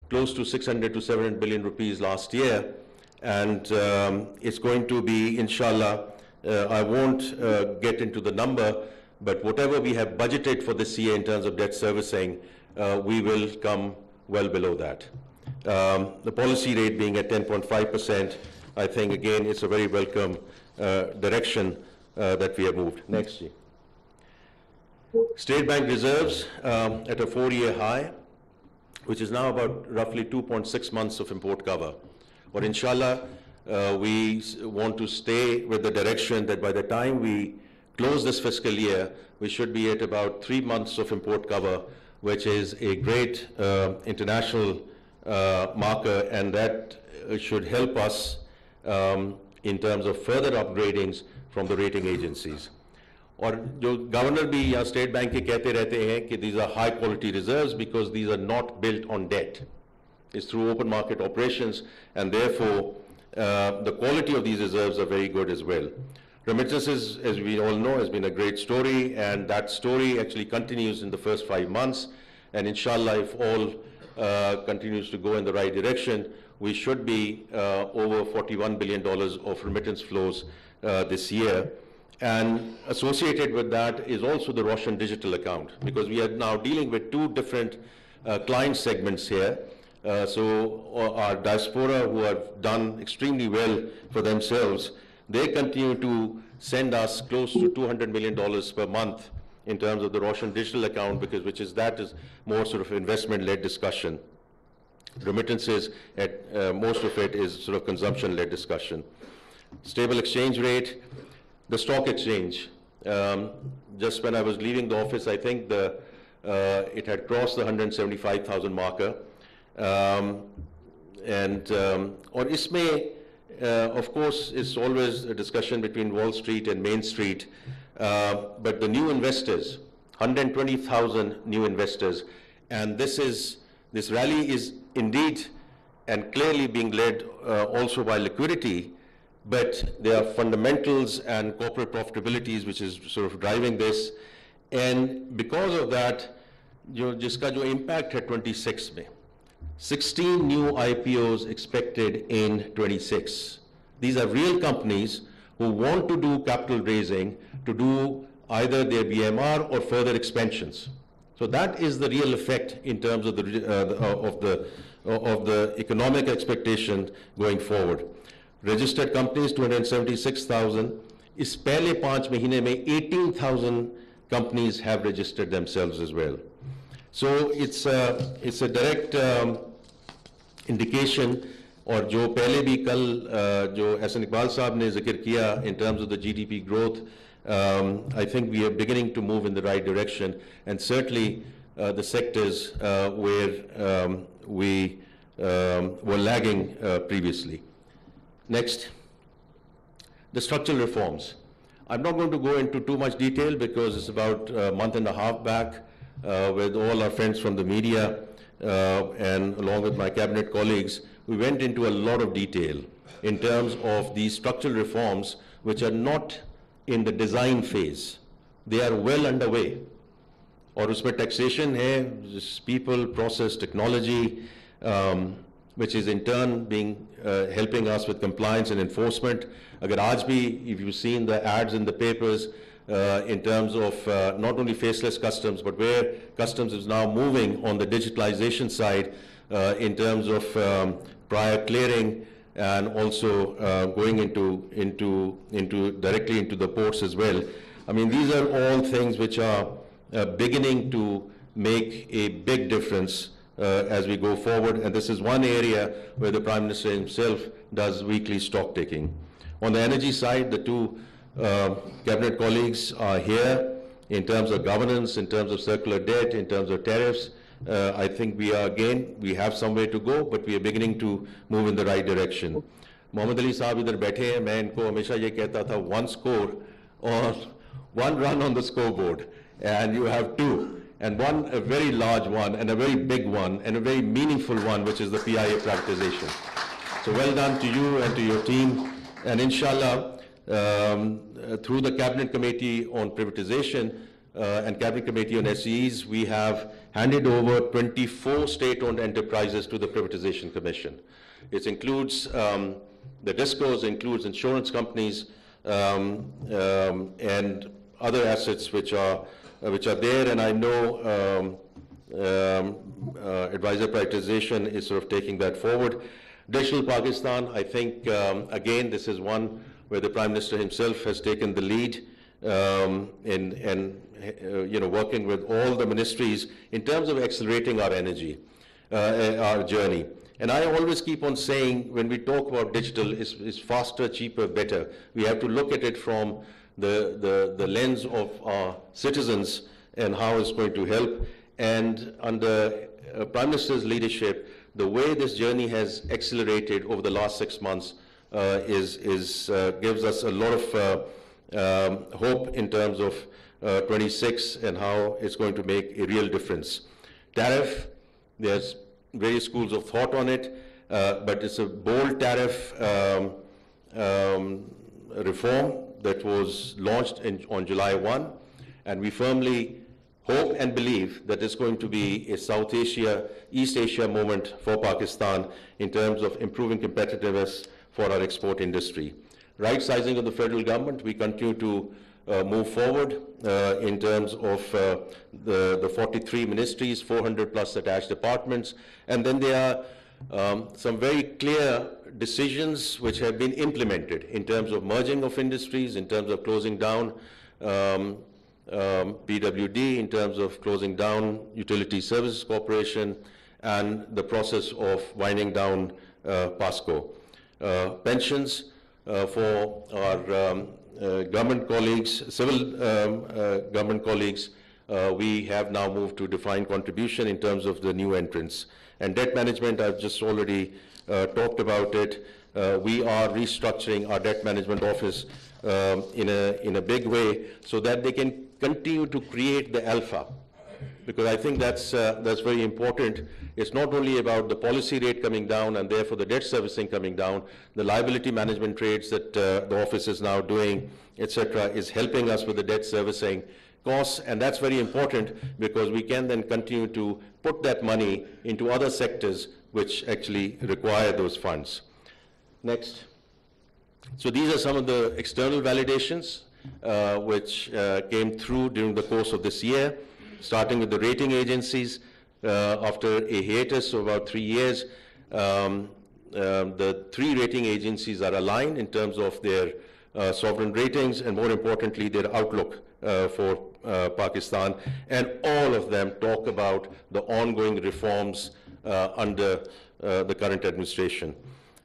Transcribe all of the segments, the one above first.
close to 600 to 700 billion rupees last year. And it's going to be, inshallah, I won't get into the number, but whatever we have budgeted for this year in terms of debt servicing, we will come well below that. The policy rate being at 10.5%, I think, again, it's a very welcome direction that we have moved. Next. State Bank reserves at a 4-year high, which is now about roughly 2.6 months of import cover. But inshallah, we want to stay with the direction that by the time we close this fiscal year, we should be at about 3 months of import cover, which is a great international marker, and that should help us in terms of further upgradings from the rating agencies. और जो governor भी या state bank के कहते रहते हैं कि these are high quality reserves because these are not built on debt. It's through open market operations, and therefore the quality of these reserves are very good as well. Remittances, as we all know, has been a great story, and that story actually continues in the first 5 months. And inshallah, if all continues to go in the right direction, we should be over $41 billion of remittance flows this year. And associated with that is also the Roshan digital account, because we are now dealing with 2 different client segments here. So our diaspora, who have done extremely well for themselves, they continue to send us close to $200 million per month in terms of the Roshan digital account, because that is more sort of investment-led discussion. Remittances, most of it is sort of consumption-led discussion. Stable exchange rate. The stock exchange, just when I was leaving the office, I think it had crossed the 175,000 marker. Or isme, of course, it's always a discussion between Wall Street and Main Street, but the new investors, 120,000 new investors, and this rally is indeed and clearly being led also by liquidity, but there are fundamentals and corporate profitabilities which is sort of driving this. And because of that, jiska jo impact hai 26 mein, 16 new IPOs expected in 26. These are real companies who want to do capital raising to do either their BMR or further expansions. So that is the real effect in terms of the economic expectation going forward. Registered companies 276,000. Is pehle 5 mahine mein 18,000 companies have registered themselves as well. So it's a direct indication. और जो पहले भी कल जो एहसन इकबाल साहब ने जिक्र किया in terms of the GDP growth, I think we are beginning to move in the right direction, and certainly the sectors where we were lagging previously. Next, the structural reforms. I'm not going to go into too much detail because it's about a month and a half back with all our friends from the media and along with my cabinet colleagues, we went into a lot of detail in terms of these structural reforms which are not in the design phase. They are well underway. और उसमें taxation है, people, process, technology, which is in turn being helping us with compliance and enforcement. Agar aaj bhi, if you've seen the ads in the papers in terms of not only faceless customs, but where customs is now moving on the digitalization side in terms of prior clearing and also going directly into the ports as well. I mean, these are all things which are beginning to make a big difference as we go forward, and this is one area where the Prime Minister himself does weekly stock taking. On the energy side, the 2 cabinet colleagues are here in terms of governance, in terms of circular debt, in terms of tariffs. I think we have some way to go, but we are beginning to move in the right direction. Mohammad Ali साहब इधर बैठे हैं, मैं इनको हमेशा ये कहता था 1 score or 1 run on the scoreboard, and you have 2. And one, a very large one, and a very big one, and a very meaningful one, which is the PIA privatization. So well done to you and to your team. And inshallah, through the Cabinet Committee on Privatization, and Cabinet Committee on SEs, we have handed over 24 state-owned enterprises to the Privatization Commission. It includes the discos, includes insurance companies, and other assets which are there. And I know Advisor Privatization is sort of taking that forward. Digital Pakistan, I think, again, this is one where the Prime Minister himself has taken the lead in working with all the ministries in terms of accelerating our our journey. And I always keep on saying, when we talk about digital, is faster, cheaper, better. We have to look at it from the lens of our citizens and how it's going to help. And under Prime Minister's leadership, the way this journey has accelerated over the last 6 months gives us a lot of hope in terms of 26 and how it's going to make a real difference. Tariff, there's various schools of thought on it, but it's a bold tariff reform that was launched on July 1, and we firmly hope and believe that it's going to be a South Asia, East Asia moment for Pakistan in terms of improving competitiveness for our export industry. Right sizing of the federal government, we continue to move forward in terms of the 43 ministries, 400 plus attached departments, and then there are some very clear decisions which have been implemented in terms of merging of industries, in terms of closing down PWD, in terms of closing down Utility Services Corporation, and the process of winding down PASCO. Pensions for our government colleagues, civil government colleagues, we have now moved to defined contribution in terms of the new entrants. And debt management, I've just already talked about it. We are restructuring our debt management office in a big way so that they can continue to create the alpha, because I think that's very important. It's not only about the policy rate coming down and therefore the debt servicing coming down, the liability management trades that the office is now doing, etc., is helping us with the debt servicing costs, and that's very important because we can then continue to put that money into other sectors which actually require those funds. Next. So these are some of the external validations which came through during the course of this year, starting with the rating agencies. After a hiatus of about 3 years, the 3 rating agencies are aligned in terms of their sovereign ratings and, more importantly, their outlook for Pakistan, and all of them talk about the ongoing reforms under the current administration.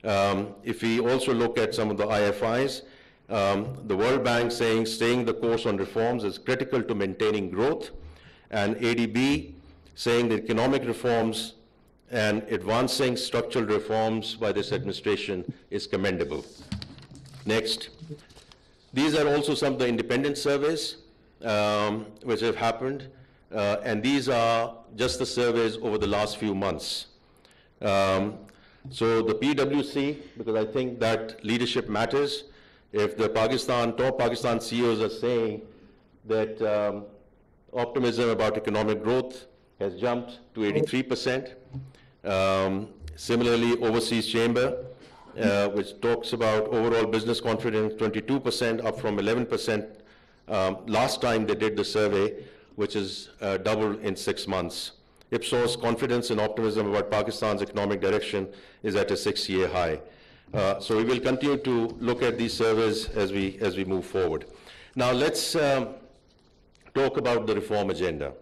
If we also look at some of the IFIs, the World Bank saying staying the course on reforms is critical to maintaining growth, and ADB saying that economic reforms and advancing structural reforms by this administration is commendable. Next. These are also some of the independent surveys which have happened, and these are just the surveys over the last few months. So the PwC, because I think that leadership matters, if the top Pakistan CEOs are saying that optimism about economic growth has jumped to 83%. Similarly, Overseas Chamber, which talks about overall business confidence, 22%, up from 11% last time they did the survey, which is doubled in 6 months. Ipsos confidence and optimism about Pakistan's economic direction is at a 6-year high. So we will continue to look at these surveys as we move forward. Now let's talk about the reform agenda.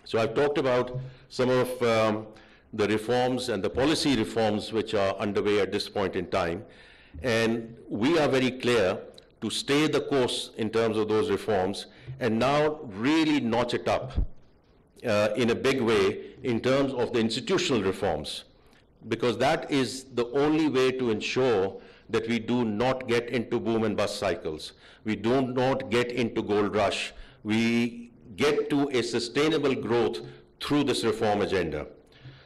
So I've talked about some of the reforms and the policy reforms which are underway at this point in time, and we are very clear to stay the course in terms of those reforms and now really notch it up in a big way in terms of the institutional reforms, because that is the only way to ensure that we do not get into boom and bust cycles. We do not get into gold rush. We get to a sustainable growth through this reform agenda.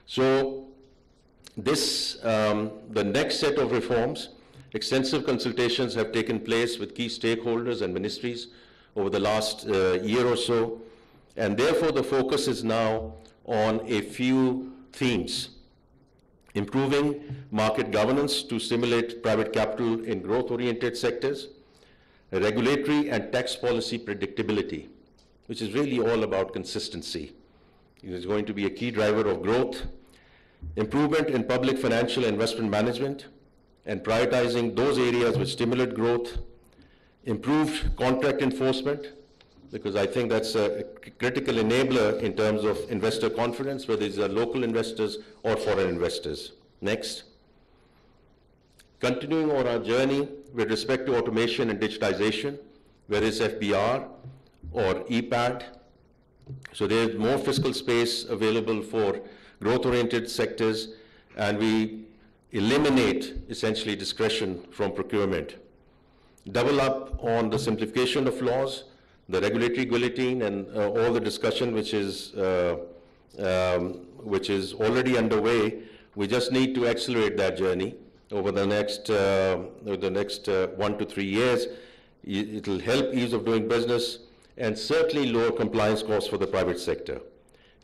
So this, the next set of reforms, extensive consultations have taken place with key stakeholders and ministries. over the last year or so. And therefore, the focus is now on a few themes: improving market governance to stimulate private capital in growth-oriented sectors, regulatory and tax policy predictability, which is really all about consistency. It is going to be a key driver of growth, improvement in public financial investment management, and prioritizing those areas which stimulate growth, improved contract enforcement, because I think that's a critical enabler in terms of investor confidence, whether these are local investors or foreign investors. Next. Continuing on our journey with respect to automation and digitization, whether it's FBR or EPAD, so there's more fiscal space available for growth-oriented sectors, and we eliminate essentially discretion from procurement. Double up on the simplification of laws, the regulatory guillotine, and all the discussion which is already underway. We just need to accelerate that journey over the next 1 to 3 years. It will help ease of doing business and certainly lower compliance costs for the private sector,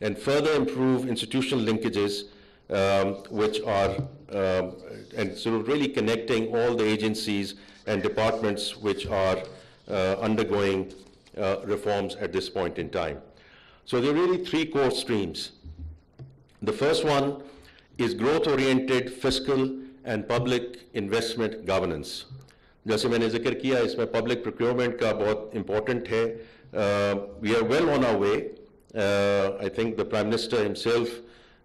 and further improve institutional linkages, which are and sort of really connecting all the agencies and departments which are undergoing reforms at this point in time. So there are really 3 core streams. The first one is growth-oriented fiscal and public investment governance. जैसे मैंने जिक्र किया, इसमें public procurement का बहुत important है. We are well on our way. I think the Prime Minister himself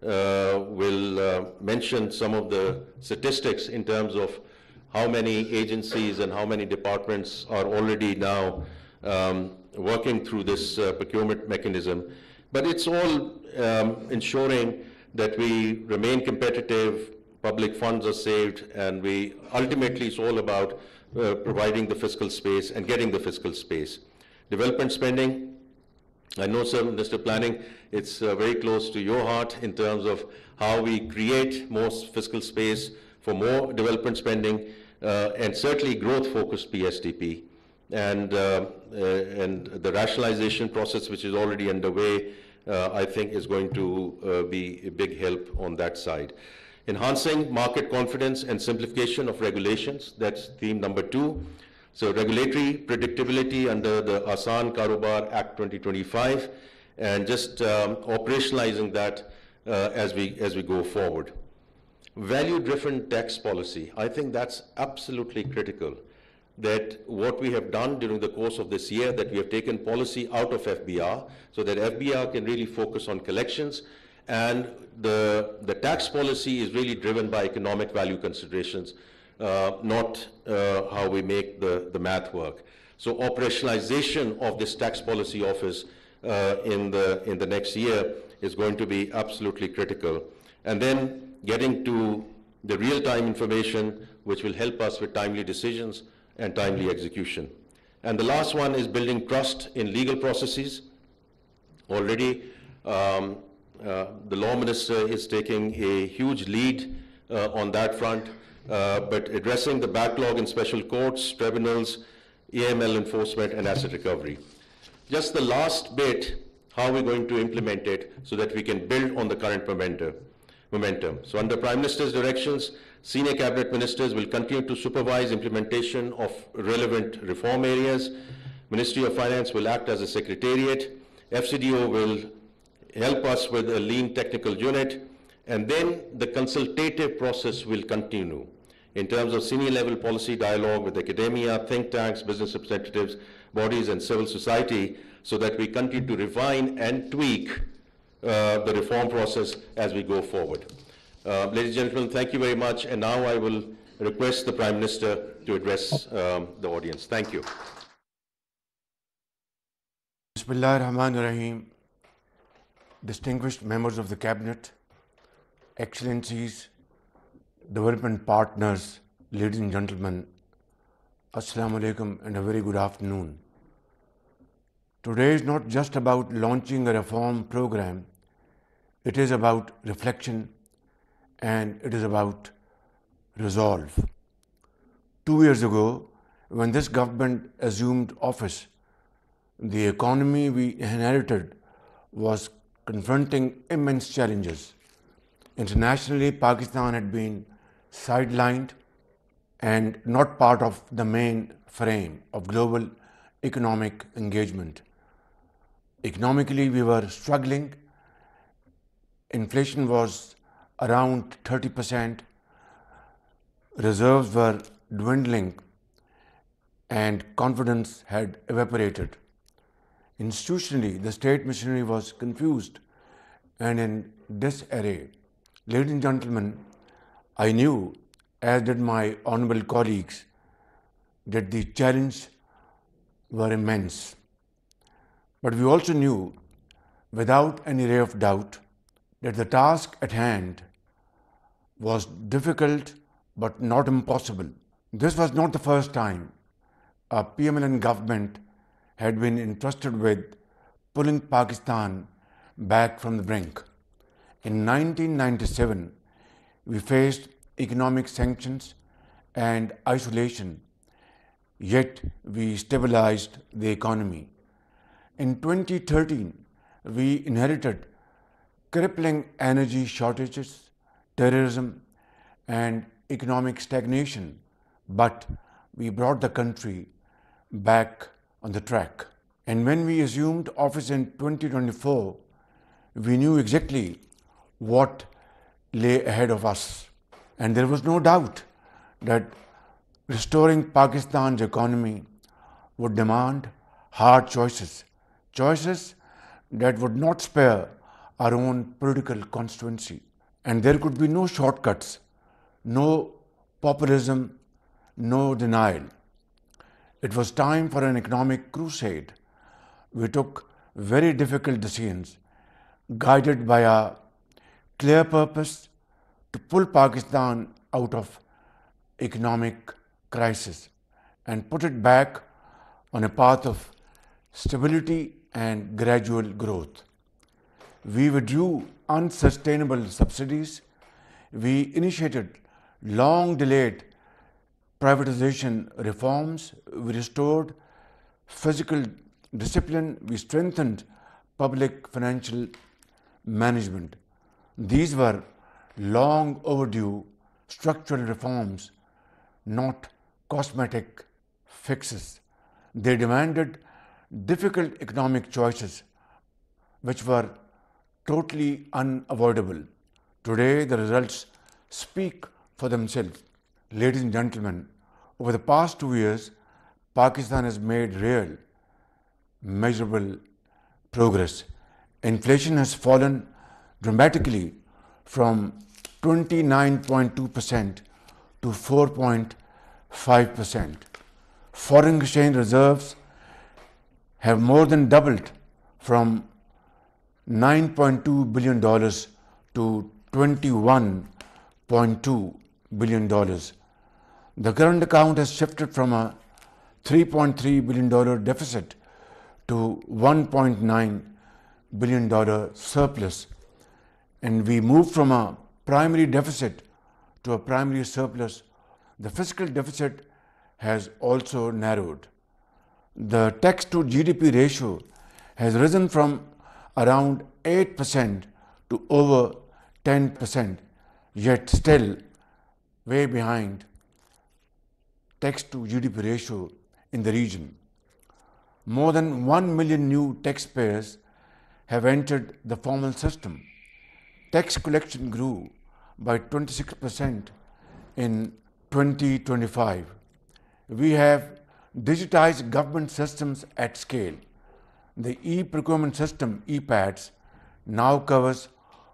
will mention some of the statistics in terms of how many agencies and how many departments are already now working through this procurement mechanism. But it's all ensuring that we remain competitive, public funds are saved, and we ultimately it's all about providing the fiscal space and getting the fiscal space. Development spending, I know, sir, Mr. Planning, it's very close to your heart in terms of how we create more fiscal space for more development spending, and certainly growth-focused PSDP. And the rationalization process, which is already underway, I think is going to be a big help on that side. Enhancing market confidence and simplification of regulations, that's theme number 2. So regulatory predictability under the Asan Karobar Act 2025, and just operationalizing that as we go forward. Value-driven tax policy, I think that's absolutely critical. That what we have done during the course of this year, that we have taken policy out of FBR, so that FBR can really focus on collections, and the tax policy is really driven by economic value considerations, not how we make the math work. So operationalization of this tax policy office in the next year is going to be absolutely critical. And then getting to the real-time information, which will help us with timely decisions and timely execution. And the last one is building trust in legal processes. Already, the Law Minister is taking a huge lead on that front, but addressing the backlog in special courts, tribunals, AML enforcement, and asset recovery. Just the last bit, how we're going to implement it so that we can build on the current momentum. So under Prime Minister's directions, senior cabinet ministers will continue to supervise implementation of relevant reform areas. Ministry of Finance will act as a secretariat. FCDO will help us with a lean technical unit. And then the consultative process will continue in terms of senior level policy dialogue with academia, think tanks, business representatives, bodies, and civil society, so that we continue to refine and tweak the reform process as we go forward. Ladies and gentlemen, thank you very much. And now I will request the Prime Minister to address the audience. Thank you. Bismillah ar-Rahman ar-Rahim. Distinguished members of the Cabinet, Excellencies, development partners, ladies and gentlemen, Assalamu alaikum and a very good afternoon. Today is not just about launching a reform program, it is about reflection and it is about resolve. 2 years ago, when this government assumed office, The economy we inherited was confronting immense challenges. Internationally, Pakistan had been sidelined and not part of the main frame of global economic engagement. Economically, we were struggling. Inflation was around 30%. Reserves were dwindling and confidence had evaporated. Institutionally, the state machinery was confused and in disarray. Ladies and gentlemen, I knew, as did my honorable colleagues, that the challenges were immense. But we also knew, without any ray of doubt, that the task at hand was difficult but not impossible. This was not the first time a PMLN government had been entrusted with pulling Pakistan back from the brink. In 1997, we faced economic sanctions and isolation, yet we stabilized the economy. In 2013, we inherited crippling energy shortages, terrorism, and economic stagnation, but we brought the country back on the track. And when we assumed office in 2024, we knew exactly what lay ahead of us. And there was no doubt that restoring Pakistan's economy would demand hard choices, choices that would not spare our own political constituency. And there could be no shortcuts, no populism, no denial. It was time for an economic crusade. We took very difficult decisions, guided by a clear purpose to pull Pakistan out of economic crisis and put it back on a path of stability and gradual growth. We withdrew unsustainable subsidies. We initiated long-delayed privatization reforms. We restored fiscal discipline. We strengthened public financial management. These were long overdue structural reforms, not cosmetic fixes. They demanded difficult economic choices which were totally unavoidable. Today, the results speak for themselves. Ladies and gentlemen, over the past 2 years, Pakistan has made real, measurable progress. Inflation has fallen dramatically from 29.2% to 4.5%. Foreign exchange reserves have more than doubled from $9.2 billion to $21.2 billion. The current account has shifted from a $3.3 billion deficit to $1.9 billion surplus, and we moved from a primary deficit to a primary surplus. The fiscal deficit has also narrowed. The tax to GDP ratio has risen from around 8% to over 10%, yet still way behind tax to GDP ratio in the region. More than 1 million new taxpayers have entered the formal system. Tax collection grew by 26% in 2025. We have digitized government systems at scale. The e-procurement system, EPADS, now covers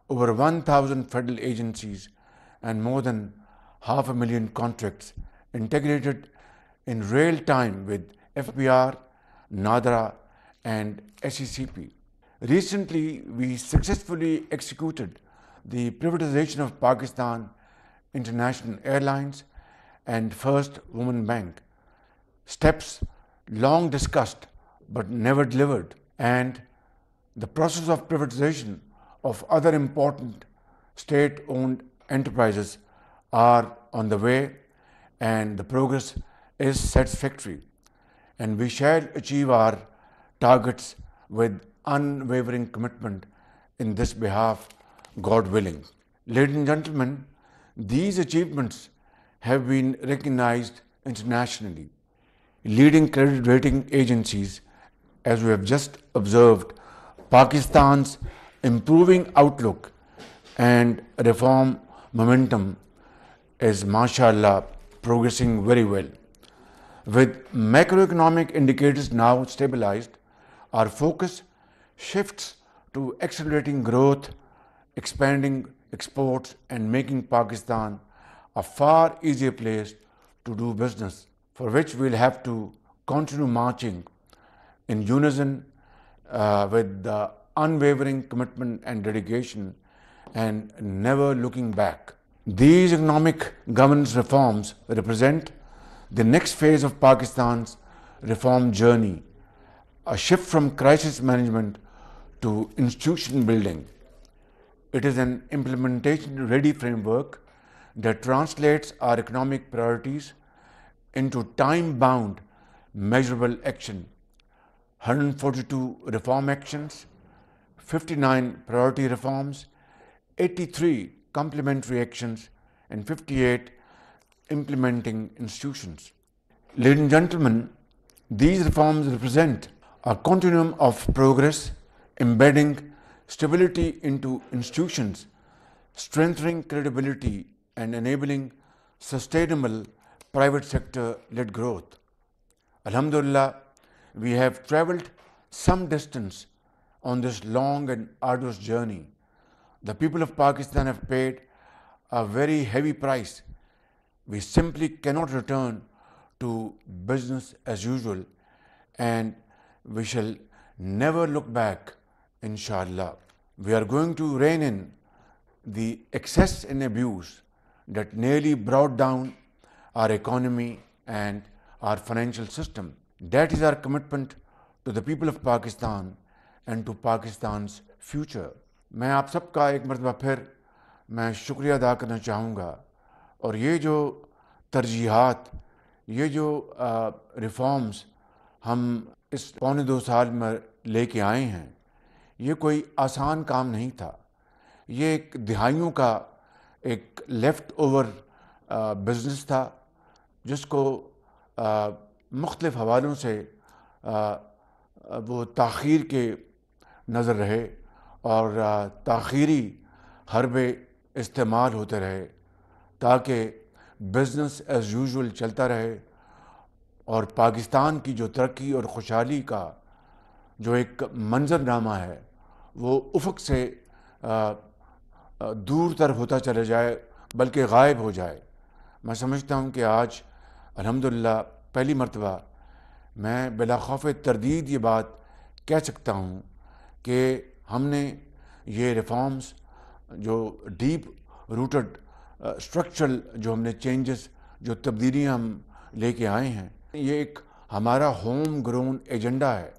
over 1,000 federal agencies and more than 500,000 contracts integrated in real time with FBR, NADRA, and SECP. Recently, we successfully executed the privatization of Pakistan International Airlines and First Women Bank, steps long discussed but never delivered, and the process of privatization of other important state-owned enterprises are on the way, and the progress is satisfactory, and we shall achieve our targets with unwavering commitment in this behalf, God willing. Ladies and gentlemen, these achievements have been recognized internationally. Leading credit rating agencies, as we have just observed, Pakistan's improving outlook and reform momentum is, mashallah, progressing very well. With macroeconomic indicators now stabilized, our focus shifts to accelerating growth, expanding exports, and making Pakistan a far easier place to do business, for which we'll have to continue marching in unison with the unwavering commitment and dedication and never looking back. These economic governance reforms represent the next phase of Pakistan's reform journey, a shift from crisis management to institution building. It is an implementation-ready framework that translates our economic priorities into time-bound, measurable action. 142 reform actions, 59 priority reforms, 83 complementary actions, and 58 implementing institutions. Ladies and gentlemen, these reforms represent a continuum of progress, embedding stability into institutions, strengthening credibility, and enabling sustainable private sector-led growth. Alhamdulillah, we have traveled some distance on this long and arduous journey. The people of Pakistan have paid a very heavy price. We simply cannot return to business as usual, and we shall never look back, inshallah. We are going to rein in the excess and abuse that nearly brought down our economy and our financial system. That is our commitment to the people of Pakistan and to Pakistan's future. میں آپ سب کا ایک مرتبہ پھر میں شکریہ ادا کرنا چاہوں گا، اور یہ جو ترجیحات، یہ جو ریفارمز ہم اس پونے 2 سال میں لے کے آئے ہیں، یہ کوئی آسان کام نہیں تھا. یہ ایک دہائیوں کا ایک لیفٹ اوور بزنس تھا، جس کو مختلف حوالوں سے وہ تاخیر کے نظر رہے اور تاخیری حربے استعمال ہوتے رہے تاکہ بزنس ایز یوزول چلتا رہے، اور پاکستان کی جو ترقی اور خوشحالی کا جو ایک منظر نامہ ہے وہ افق سے دور تر ہوتا چلا جائے، بلکہ غائب ہو جائے. میں سمجھتا ہوں کہ آج الحمدللہ پہلی مرتبہ میں بلا خوف تردید یہ بات کہہ سکتا ہوں کہ ہم نے یہ ریفارمز جو ڈیپ روٹڈ اسٹرکچرل جو ہم نے چینجز، جو تبدیلیاں ہم لے کے آئے ہیں، یہ ایک ہمارا ہوم گرون ایجنڈا ہے.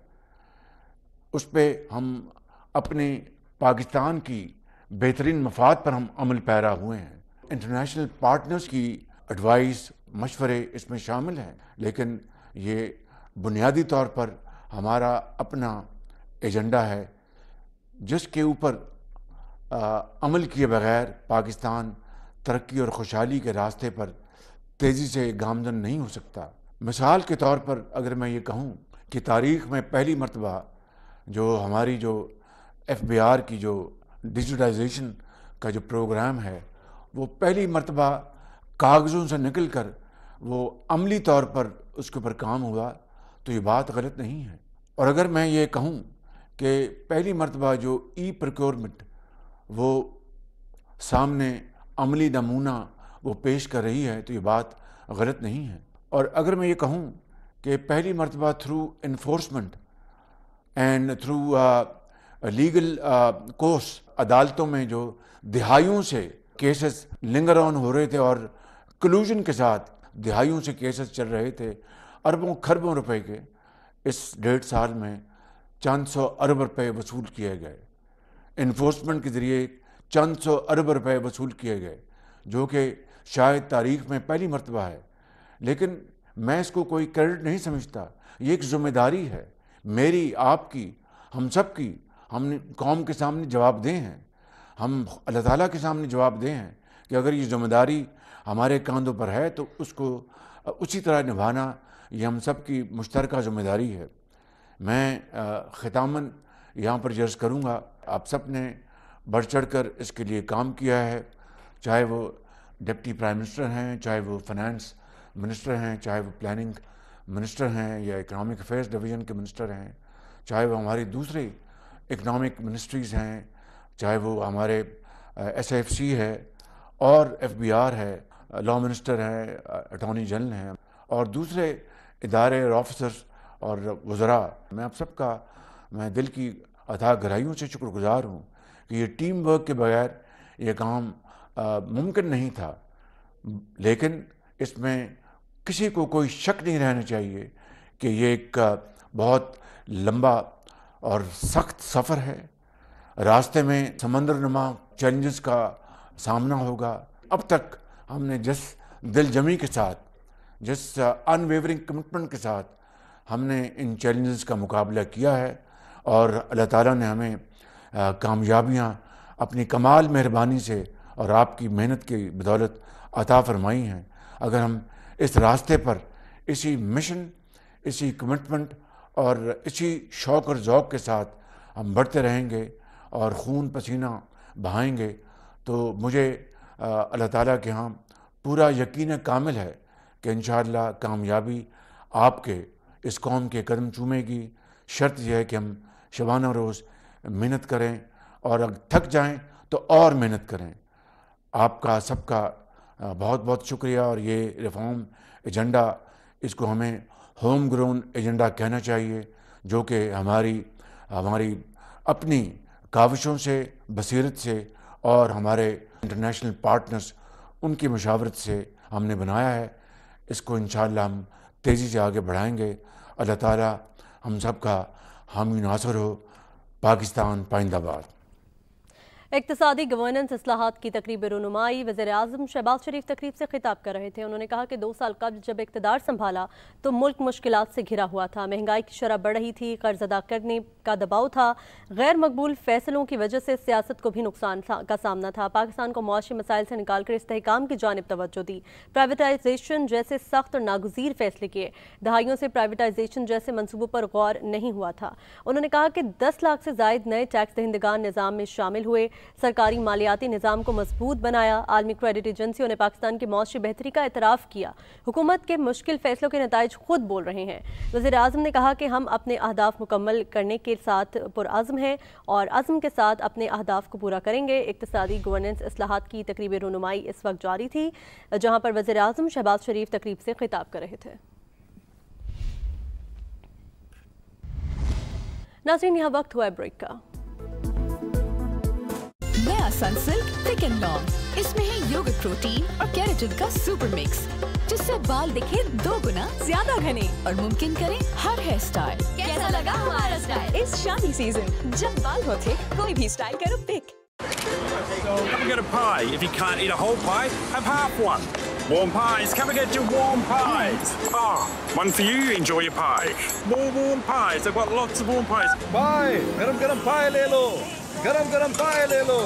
اس پہ ہم اپنے پاکستان کی بہترین مفاد پر ہم عمل پیرا ہوئے ہیں. انٹرنیشنل پارٹنرز کی ایڈوائس، مشورے اس میں شامل ہیں، لیکن یہ بنیادی طور پر ہمارا اپنا ایجنڈا ہے جس کے اوپر عمل کیے بغیر پاکستان ترقی اور خوشحالی کے راستے پر تیزی سے گامزن نہیں ہو سکتا. مثال کے طور پر اگر میں یہ کہوں کہ تاریخ میں پہلی مرتبہ جو ہماری جو ایف بی آر کی جو ڈیجیٹائزیشن کا جو پروگرام ہے، وہ پہلی مرتبہ کاغذوں سے نکل کر وہ عملی طور پر اس کے اوپر کام ہوا، تو یہ بات غلط نہیں ہے. اور اگر میں یہ کہوں کہ پہلی مرتبہ جو ای پروکیورمنٹ وہ سامنے عملی نمونہ وہ پیش کر رہی ہے، تو یہ بات غلط نہیں ہے. اور اگر میں یہ کہوں کہ پہلی مرتبہ through enforcement and through legal course عدالتوں میں جو دہائیوں سے کیسز لنگر آن ہو رہے تھے اور کلوژن کے ساتھ دہائیوں سے کیسز چل رہے تھے، اربوں کھربوں روپے کے، اس 1.5 سال میں چند سو ارب روپے وصول کیے گئے. انفورسمنٹ کے ذریعے چند سو ارب روپے وصول کیے گئے، جو کہ شاید تاریخ میں پہلی مرتبہ ہے. لیکن میں اس کو کوئی کریڈٹ نہیں سمجھتا، یہ ایک ذمہ داری ہے. میری، آپ کی، ہم سب کی، ہم نے قوم کے سامنے جواب دہ ہیں، ہم اللہ تعالیٰ کے سامنے جواب دہ ہیں کہ اگر یہ ذمہ داری ہمارے کاندھوں پر ہے تو اس کو اسی طرح نبھانا یہ ہم سب کی مشترکہ ذمہ داری ہے۔ میں ختاماً یہاں پر عرض کروں گا، آپ سب نے بڑھ چڑھ کر اس کے لیے کام کیا ہے، چاہے وہ ڈپٹی پرائم منسٹر ہیں، چاہے وہ فنانس منسٹر ہیں، چاہے وہ پلاننگ منسٹر ہیں یا اکنامک افیئرس ڈویژن کے منسٹر ہیں، چاہے وہ ہماری دوسری اکنامک منسٹریز ہیں، چاہے وہ ہمارے SIFC ہے اور FBR ہے، لا منسٹر ہیں، اٹارنی جنرل ہیں اور دوسرے ادارے اور آفیسرز اور وزراء۔ میں آپ سب کا میں دل کی اتھاہ گہرائیوں سے شکر گزار ہوں کہ یہ ٹیم ورک کے بغیر یہ کام ممکن نہیں تھا، لیکن اس میں کسی کو کوئی شک نہیں رہنا چاہیے کہ یہ ایک بہت لمبا اور سخت سفر ہے، راستے میں سمندر نما چیلنجز کا سامنا ہوگا۔ اب تک ہم نے جس دل جمی کے ساتھ، جس ان ویورنگ کمٹمنٹ کے ساتھ ہم نے ان چیلنجز کا مقابلہ کیا ہے اور اللہ تعالیٰ نے ہمیں کامیابیاں اپنی کمال مہربانی سے اور آپ کی محنت کی بدولت عطا فرمائی ہیں۔ اگر ہم اس راستے پر اسی مشن، اسی کمٹمنٹ اور اسی شوق اور ذوق کے ساتھ ہم بڑھتے رہیں گے اور خون پسینہ بہائیں گے تو مجھے اللہ تعالیٰ کے ہاں پورا یقین کامل ہے کہ انشاءاللہ کامیابی آپ کے اس قوم کے قدم چومے گی۔ شرط یہ ہے کہ ہم شبانہ روز محنت کریں اور اگر تھک جائیں تو اور محنت کریں۔ آپ کا سب کا بہت بہت شکریہ، اور یہ ریفارم ایجنڈا، اس کو ہمیں ہوم گرون ایجنڈا کہنا چاہیے، جو کہ ہماری اپنی کاوشوں سے، بصیرت سے اور ہمارے انٹرنیشنل پارٹنرز ان کی مشاورت سے ہم نے بنایا ہے۔ اس کو انشاءاللہ ہم تیزی سے آگے بڑھائیں گے۔ اللہ تعالیٰ ہم سب کا حامی ناصر ہو۔ پاکستان پائندہ باد۔ اقتصادی گورننس اصلاحات کی تقریب رونمائی، وزیر اعظم شہباز شریف تقریب سے خطاب کر رہے تھے۔ انہوں نے کہا کہ 2 سال قبل جب اقتدار سنبھالا تو ملک مشکلات سے گھرا ہوا تھا، مہنگائی کی شرح بڑھ رہی تھی، قرض ادا کرنے کا دباؤ تھا، غیر مقبول فیصلوں کی وجہ سے سیاست کو بھی نقصان کا سامنا تھا۔ پاکستان کو معاشی مسائل سے نکال کر استحکام کی جانب توجہ دی، پرائیویٹائزیشن جیسے سخت اور ناگزیر فیصلے کیے، دہائیوں سے پرائیویٹائزیشن جیسے منصوبوں پر غور نہیں ہوا تھا۔ انہوں نے کہا کہ 10 لاکھ سے زائد نئے ٹیکس دہندگان نظام میں شامل ہوئے، سرکاری مالیاتی نظام کو مضبوط بنایا، عالمی کریڈٹ ایجنسیوں نے پاکستان کی معاشی بہتری کا اعتراف کیا، حکومت کے مشکل فیصلوں کے نتائج خود بول رہے ہیں۔ وزیر اعظم نے کہا کہ ہم اپنے اہداف مکمل کرنے کے ساتھ پرعزم ہیں اور عزم کے ساتھ اپنے اہداف کو پورا کریں گے۔ اقتصادی گورننس اصلاحات کی تقریب رونمائی اس وقت جاری تھی، جہاں پر وزیر اعظم شہباز شریف تقریب سے خطاب کر رہے تھے۔ ناظرین، یہاں وقت ہوا ہے بریک کا۔ نیا سنسلک تھک اینڈ لانگ، اس میں ہے یوگرٹ پروٹین اور کیراٹن کا سپر مکس، جس سے بال دکھے 2 گنا زیادہ گھنے اور ممکن کریں ہر ہیئر سٹائل۔ کیسا لگا ہمارا سٹائل اس شادی سیزن؟ جب بال ہو تھک، کوئی بھی سٹائل کرو پک۔ Come and get a pie. If you can't eat a whole pie, have half one. Warm pies. Come and get your warm pies. One for you. Enjoy your pie. More warm pies. They've got lots of warm pies. Pie. Garam pie le lo. Garam pie le lo.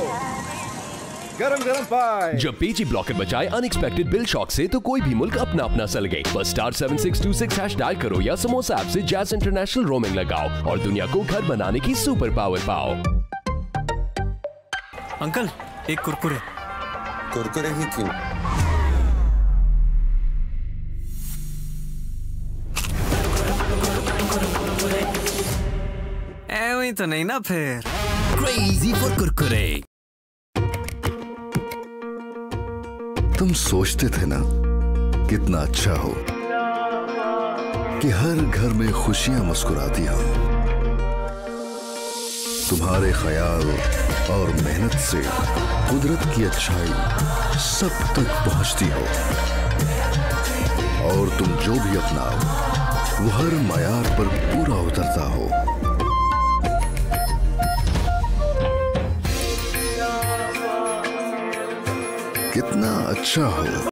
Garam pie. جب پیجی blocker بچائے ان expected بل شاک سے تو کوئی بھی ملک اپنا اپنا سلگے، بس *7626# dial کرو یا سموسا ایپ سے جیز انٹرنیشنل رومنگ لگاؤ اور دنیا کو گھر بنانے کی سپر پاور پاؤ۔ انکل، ایک کرکرے۔ کرکرے ہی کیوں؟ ایویں تو نہیں نا پھر؟ Crazy for Kurkure. تم سوچتے تھے نا کتنا اچھا ہو کہ ہر گھر میں خوشیاں مسکراتی ہوں۔ تمہارے خیال اور محنت سے قدرت کی اچھائی سب تک پہنچتی ہو، اور تم جو بھی اپناؤ وہ ہر معیار پر پورا اترتا ہو۔ کتنا اچھا ہو